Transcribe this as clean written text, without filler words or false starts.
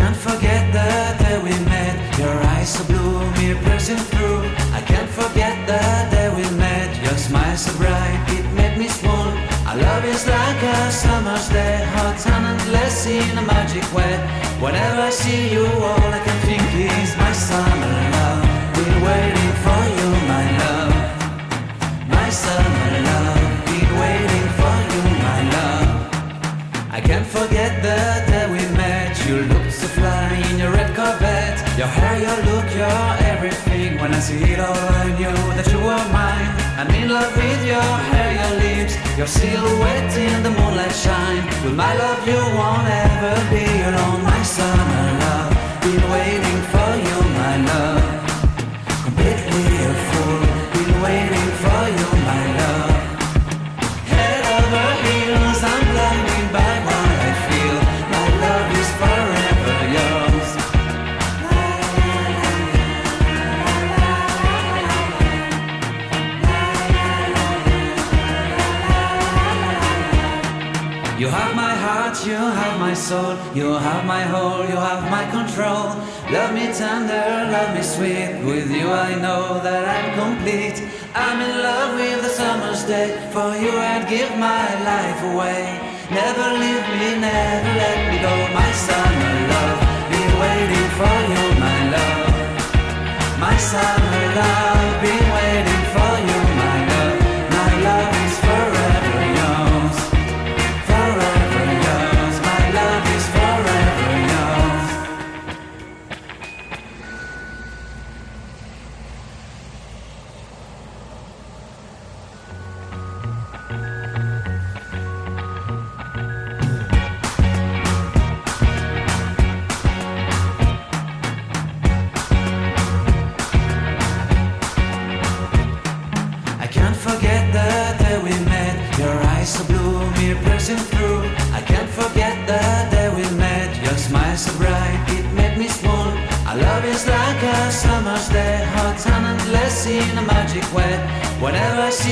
can't forget the day we met. Your eyes so blue, me piercing through. I can't forget the day we met. Your smile so bright, it made me swoon. Our love is like a summer's day, hot and endless in a magic way. Whenever I see you, all I can think is my summer love. Been waiting for you, my love. My summer love. Been waiting for you, my love. I can't forget the day we met. You looked so fly in your red Corvette. Your hair, your look, your everything. When I see it all, I knew that you were mine. I'm in love with your hair, your lips, your silhouette in the moonlight shine. With my love you won't ever be alone. My summer love, been waiting for you, my love. Completely a fool, been waiting for you, my love. Head over heels, I'm blinded by what I feel. My love is forever yours. You have my heart, you have my soul, you have my whole, you have my control. Love me tender, love me sweet. With you I know that I'm complete. I'm in love with the summer's day. For you I'd give my life away. Never leave me, never let me go. My summer love, been waiting for you, my love. My summer love, been waiting for you, my love. My love is forever yours. Forever yours, my love is forever yours. I can't forget the day we met. Your eyes so blue, me piercing through. I can't forget the day we met. Your smile so bright, it made me swoon. Our love is like a summer's day, hot and endless in a magic way. Whenever I see